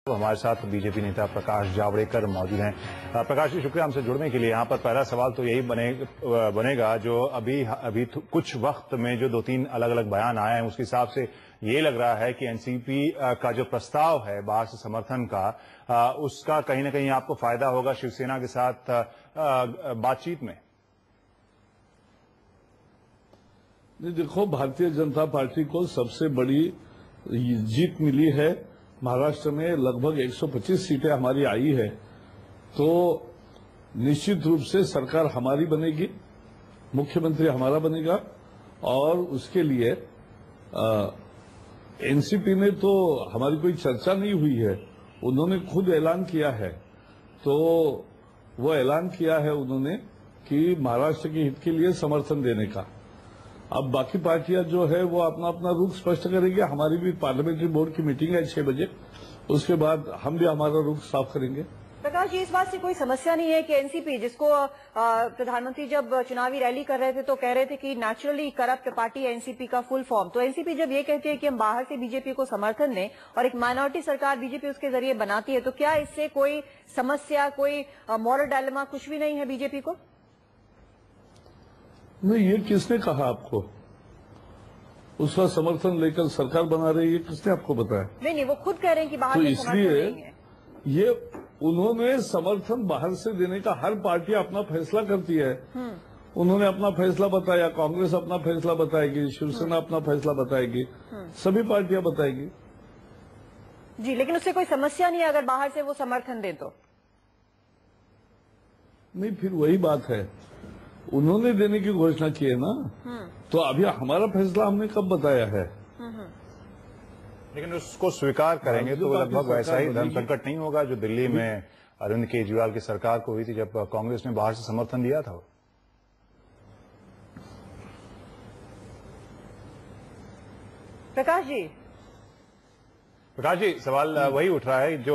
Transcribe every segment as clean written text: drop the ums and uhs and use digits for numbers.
हमारे साथ बीजेपी नेता प्रकाश जावड़ेकर मौजूद हैं। प्रकाश जी, शुक्रिया हमसे जुड़ने के लिए। यहाँ पर पहला सवाल तो यही बनेगा जो अभी कुछ वक्त में जो 2-3 अलग अलग बयान आए हैं उसके हिसाब से ये लग रहा है कि एनसीपी का जो प्रस्ताव है बाहर से समर्थन का, उसका कहीं ना कहीं आपको फायदा होगा शिवसेना के साथ बातचीत में। देखो, भारतीय जनता पार्टी को सबसे बड़ी जीत मिली है। महाराष्ट्र में लगभग 125 सीटें हमारी आई है, तो निश्चित रूप से सरकार हमारी बनेगी, मुख्यमंत्री हमारा बनेगा। और उसके लिए एनसीपी ने तो हमारी कोई चर्चा नहीं हुई है, उन्होंने खुद ऐलान किया है। तो वो ऐलान किया है उन्होंने कि महाराष्ट्र के हित के लिए समर्थन देने का। अब बाकी पार्टियां जो है वो अपना अपना रुख स्पष्ट करेंगे। हमारी भी पार्लियामेंट्री बोर्ड की मीटिंग है 6 बजे, उसके बाद हम भी हमारा रुख साफ करेंगे। प्रकाश जी, इस बात से कोई समस्या नहीं है कि एनसीपी, जिसको प्रधानमंत्री जब चुनावी रैली कर रहे थे तो कह रहे थे कि नेचुरली करप्ट पार्टी है एनसीपी का फुल फॉर्म, तो एनसीपी जब ये कहती है कि हम बाहर से बीजेपी को समर्थन दें और एक माइनॉरिटी सरकार बीजेपी उसके जरिए बनाती है, तो क्या इससे कोई समस्या, कोई मॉरल डायलेमा कुछ भी नहीं है बीजेपी को? नहीं, ये किसने कहा आपको? उसका समर्थन लेकर सरकार बना रही है, किसने आपको बताया? नहीं, वो खुद कह रहे हैं कि बाहर तो से समर्थन इसलिए ये उन्होंने समर्थन बाहर से देने का, हर पार्टी अपना फैसला करती है। उन्होंने अपना फैसला बताया, कांग्रेस अपना फैसला बताएगी, शिवसेना अपना फैसला बताएगी, सभी पार्टियां बताएगी जी। लेकिन उससे कोई समस्या नहीं है अगर बाहर से वो समर्थन दे तो? नहीं, फिर वही बात है, उन्होंने देने की घोषणा की है ना, तो अभी हमारा फैसला हमने कब बताया है? लेकिन उसको स्वीकार करेंगे तो लगभग वैसा ही धर्म संकट नहीं होगा जो दिल्ली में अरविंद केजरीवाल की सरकार को हुई थी जब कांग्रेस ने बाहर से समर्थन दिया था। प्रकाश जी, सवाल वही उठ रहा है जो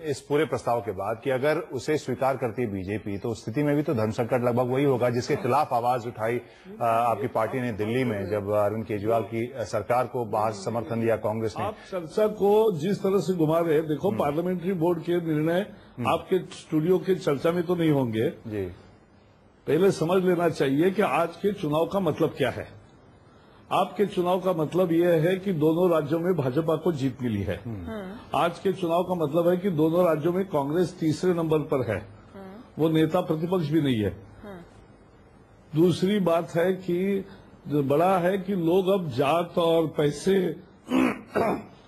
इस पूरे प्रस्ताव के बाद कि अगर उसे स्वीकार करती है बीजेपी तो उस स्थिति में भी तो धर्म संकट लगभग वही होगा जिसके खिलाफ आवाज उठाई आपकी पार्टी ने दिल्ली में जब अरविंद केजरीवाल की सरकार को बाहर से समर्थन दिया कांग्रेस ने। आप चर्चा को जिस तरह से घुमा रहे हैं, देखो पार्लियामेंट्री बोर्ड के निर्णय आपके स्टूडियो के चर्चा में तो नहीं होंगे जी। पहले समझ लेना चाहिए कि आज के चुनाव का मतलब क्या है। आपके चुनाव का मतलब यह है कि दोनों राज्यों में भाजपा को जीत मिली है। आज के चुनाव का मतलब है कि दोनों राज्यों में कांग्रेस तीसरे नंबर पर है, वो नेता प्रतिपक्ष भी नहीं है। दूसरी बात है कि जो बड़ा है कि लोग अब जात और पैसे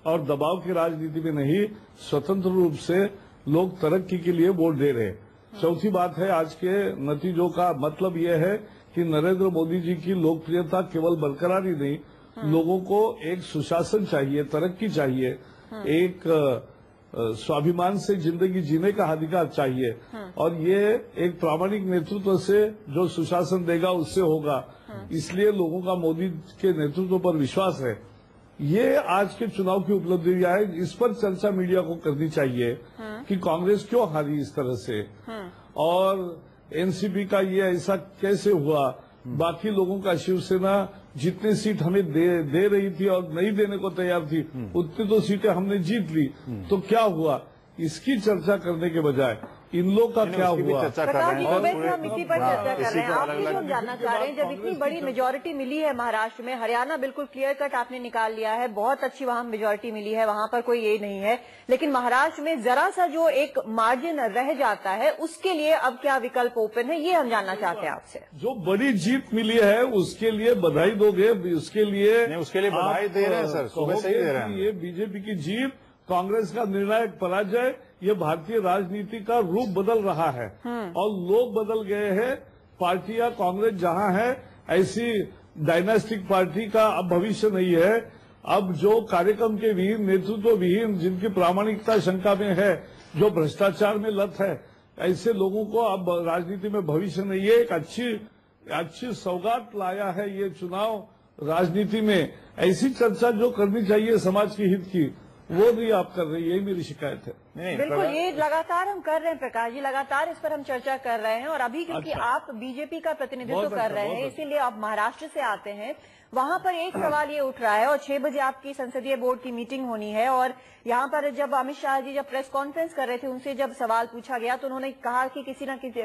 और दबाव की राजनीति में नहीं, स्वतंत्र रूप से लोग तरक्की के लिए वोट दे रहे हैं। चौथी बात है, आज के नतीजों का मतलब यह है कि नरेंद्र मोदी जी की लोकप्रियता केवल बरकरार ही नहीं, लोगों को एक सुशासन चाहिए, तरक्की चाहिए, एक स्वाभिमान से जिंदगी जीने का अधिकार चाहिए, और ये एक प्रामाणिक नेतृत्व से जो सुशासन देगा उससे होगा। इसलिए लोगों का मोदी के नेतृत्व पर विश्वास है। ये आज के चुनाव की उपलब्धियां है, इस पर चर्चा मीडिया को करनी चाहिए कि कांग्रेस क्यों हारी इस तरह से, और एनसीपी का ये ऐसा कैसे हुआ। बाकी लोगों का, शिवसेना जितनी सीट हमें दे रही थी और नहीं देने को तैयार थी, उतनी तो सीटें हमने जीत ली, तो क्या हुआ, इसकी चर्चा करने के बजाय इन लोग का क्या हुआ। प्रकाश जी, हम इसी पर चर्चा कर रहे हैं। आप भी जो जानना चाह रहे हैं, जब इतनी बड़ी मेजोरिटी मिली है महाराष्ट्र में, हरियाणा बिल्कुल क्लियर कट आपने निकाल लिया है, बहुत अच्छी वहां मेजोरिटी मिली है, वहां पर कोई ये नहीं है, लेकिन महाराष्ट्र में जरा सा जो एक मार्जिन रह जाता है, उसके लिए अब क्या विकल्प ओपन है, ये हम जानना चाहते हैं आपसे। जो बड़ी जीत मिली है उसके लिए बधाई दोगे? उसके लिए बधाई दे रहे हैं सर, सुबह से ही दे रहे हैं। ये बीजेपी की जीत, कांग्रेस का निर्णायक पराजय, ये भारतीय राजनीति का रूप बदल रहा है और लोग बदल गए हैं। पार्टियां, कांग्रेस जहां है, ऐसी डायनास्टिक पार्टी का अब भविष्य नहीं है। अब जो कार्यक्रम के विहीन, नेतृत्व विहीन, जिनकी प्रामाणिकता शंका में है, जो भ्रष्टाचार में लत है, ऐसे लोगों को अब राजनीति में भविष्य नहीं है। एक अच्छी सौगात लाया है ये चुनाव राजनीति में। ऐसी चर्चा जो करनी चाहिए समाज के हित की, वो नहीं आप कर रहे, यही मेरी शिकायत है। बिल्कुल, ये लगातार हम कर रहे हैं प्रकाश जी, लगातार इस पर हम चर्चा कर रहे हैं। और अभी क्योंकि आप बीजेपी का प्रतिनिधित्व कर रहे हैं, इसीलिए आप महाराष्ट्र से आते हैं, वहां पर एक सवाल ये उठ रहा है, और 6 बजे आपकी संसदीय बोर्ड की मीटिंग होनी है, और यहाँ पर जब अमित शाह जी जब प्रेस कॉन्फ्रेंस कर रहे थे, उनसे जब सवाल पूछा गया तो उन्होंने कहा कि किसी न किसी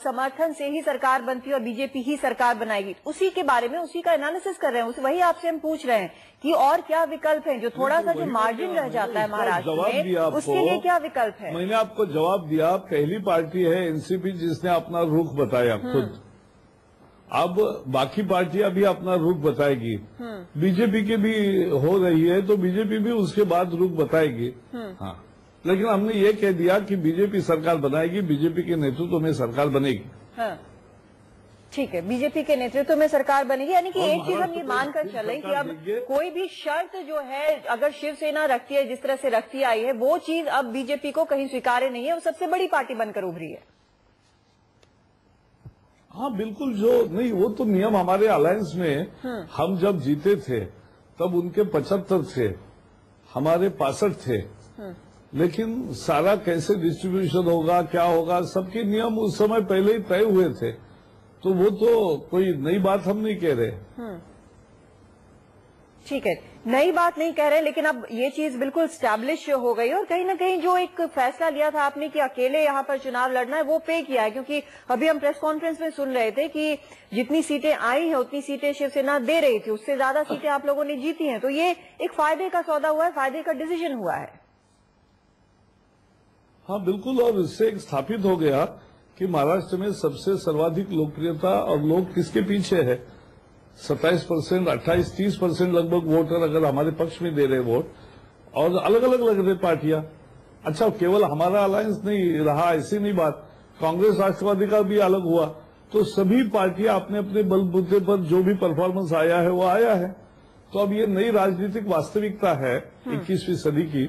समर्थन से ही सरकार बनती है और बीजेपी ही सरकार बनाएगी। उसी के बारे में, उसी का एनालिसिस कर रहे हैं, वही आपसे हम पूछ रहे हैं कि और क्या विकल्प है, जो थोड़ा सा जो मार्जिन रह जाता है महाराष्ट्र में, उसके लिए क्या विकल्प है? मैंने आपको जवाब दिया, पहली पार्टी है एनसीपी जिसने अपना रुख बताया खुद। अब बाकी पार्टियां भी अपना रुख बताएगी, बीजेपी की भी हो रही है तो बीजेपी भी उसके बाद रुख बताएगी। हाँ, लेकिन हमने ये कह दिया कि बीजेपी सरकार बनाएगी, बीजेपी के नेतृत्व में सरकार बनेगी। हाँ, ठीक है, बीजेपी के नेतृत्व में सरकार बनेगी। यानी कि एक चीज हम ये मानकर चलें कि अब कोई भी शर्त जो है अगर शिवसेना रखती है, जिस तरह से रखती आई है, वो चीज अब बीजेपी को कहीं स्वीकार्य नहीं है, वो सबसे बड़ी पार्टी बनकर उभरी है। हाँ बिल्कुल, जो नहीं वो तो नियम हमारे अलायंस में, हम जब जीते थे तब उनके 75 थे, हमारे 65 थे, लेकिन सारा कैसे डिस्ट्रीब्यूशन होगा, क्या होगा, सबके नियम उस समय पहले ही तय हुए थे, तो वो तो कोई नई बात हम नहीं कह रहे। ठीक है, नई बात नहीं कह रहे, लेकिन अब ये चीज बिल्कुल स्टैब्लिश हो गई, और कहीं ना कहीं जो एक फैसला लिया था आपने कि अकेले यहाँ पर चुनाव लड़ना है, वो पे किया है। क्योंकि अभी हम प्रेस कॉन्फ्रेंस में सुन रहे थे कि जितनी सीटें आई हैं उतनी सीटें शिवसेना दे रही थी, उससे ज्यादा सीटें आप लोगों ने जीती हैं, तो ये एक फायदे का सौदा हुआ है, फायदे का डिसीजन हुआ है। हाँ बिल्कुल, और इससे एक स्थापित हो गया कि महाराष्ट्र में सबसे सर्वाधिक लोकप्रियता और लोग किसके पीछे है। 27%, 28-30% लगभग वोटर अगर हमारे पक्ष में दे रहे वोट, और अलग अलग लग रहे पार्टियां। अच्छा, केवल हमारा अलायंस नहीं रहा, ऐसी नहीं बात, कांग्रेस राष्ट्रवादी का भी अलग हुआ, तो सभी पार्टियां अपने अपने बलबूते पर जो भी परफॉर्मेंस आया है वो आया है। तो अब ये नई राजनीतिक वास्तविकता है 21वीं सदी की,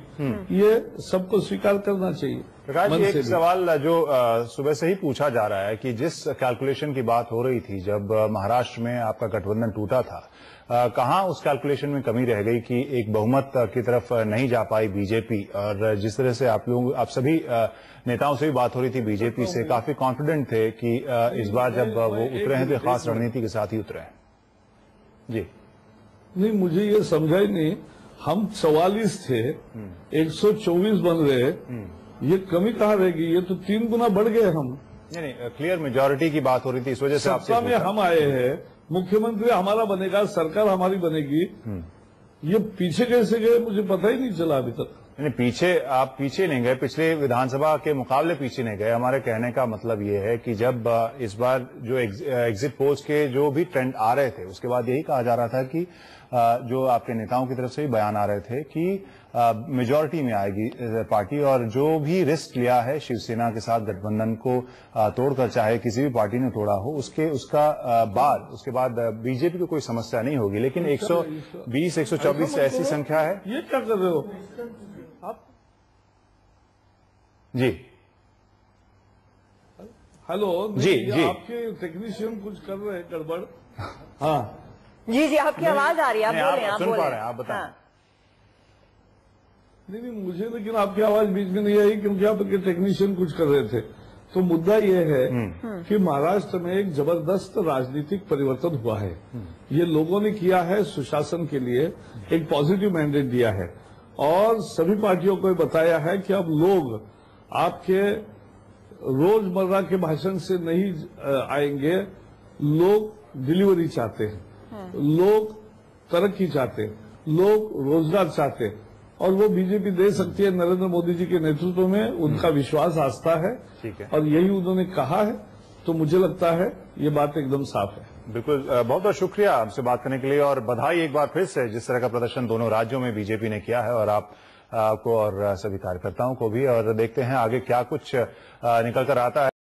ये सबको स्वीकार करना चाहिए। प्रकाश जी, एक सवाल जो सुबह से ही पूछा जा रहा है कि जिस कैलकुलेशन की बात हो रही थी जब महाराष्ट्र में आपका गठबंधन टूटा था, कहां उस कैलकुलेशन में कमी रह गई कि एक बहुमत की तरफ नहीं जा पाई बीजेपी, और जिस तरह से आप सभी नेताओं से भी बात हो रही थी बीजेपी से, काफी कॉन्फिडेंट थे कि इस बार जब वो उतरे हैं तो खास रणनीति के साथ ही उतरे हैं। जी नहीं, मुझे ये समझा ही नहीं, हम 44 थे, 124 बन रहे, ये कमी कहाँ रहेगी, ये तो 3 गुना बढ़ गए हम। नहीं, क्लियर मेजॉरिटी की बात हो रही थी, इस वजह से आपसे में हम आए हैं, मुख्यमंत्री हमारा बनेगा, सरकार हमारी बनेगी, ये पीछे कैसे गए मुझे पता ही नहीं चला अभी तक। नहीं, आप पीछे नहीं गए, पिछले विधानसभा के मुकाबले पीछे नहीं गए। हमारे कहने का मतलब ये है कि जब इस बार जो एग्जिट पोल्स के जो भी ट्रेंड आ रहे थे, उसके बाद यही कहा जा रहा था कि जो आपके नेताओं की तरफ से भी बयान आ रहे थे कि मेजॉरिटी में आएगी पार्टी, और जो भी रिस्क लिया है शिवसेना के साथ गठबंधन को तोड़कर, चाहे किसी भी पार्टी ने तोड़ा हो, उसके बाद बीजेपी को कोई समस्या नहीं होगी। लेकिन 120, 124 ऐसी संख्या है। ये क्या कर रहे हो आप? जी हेलो, जी जी, आपके टेक्नीशियन कुछ कर रहे हैं गड़बड़। हाँ जी, आपकी आवाज आ रही है, आप सुन पा रहे हैं, आप बताएं। हाँ। नहीं, मुझे लेकिन आपकी आवाज बीच में नहीं आई क्योंकि आपके टेक्नीशियन कुछ कर रहे थे। तो मुद्दा ये है कि महाराष्ट्र में एक जबरदस्त राजनीतिक परिवर्तन हुआ है। ये लोगों ने किया है सुशासन के लिए, एक पॉजिटिव मैंडेट दिया है, और सभी पार्टियों को बताया है कि अब लोग आपके रोजमर्रा के भाषण से नहीं आएंगे, लोग डिलीवरी चाहते हैं, लोग तरक्की चाहते हैं, लोग रोजगार चाहते हैं, और वो बीजेपी दे सकती है नरेंद्र मोदी जी के नेतृत्व में, उनका विश्वास आस्था है, और यही उन्होंने कहा है। तो मुझे लगता है ये बात एकदम साफ है। बिल्कुल, बहुत बहुत शुक्रिया हमसे बात करने के लिए, और बधाई एक बार फिर से जिस तरह का प्रदर्शन दोनों राज्यों में बीजेपी ने किया है, और आपको और सभी कार्यकर्ताओं को भी। और देखते हैं आगे क्या कुछ निकल कर आता है।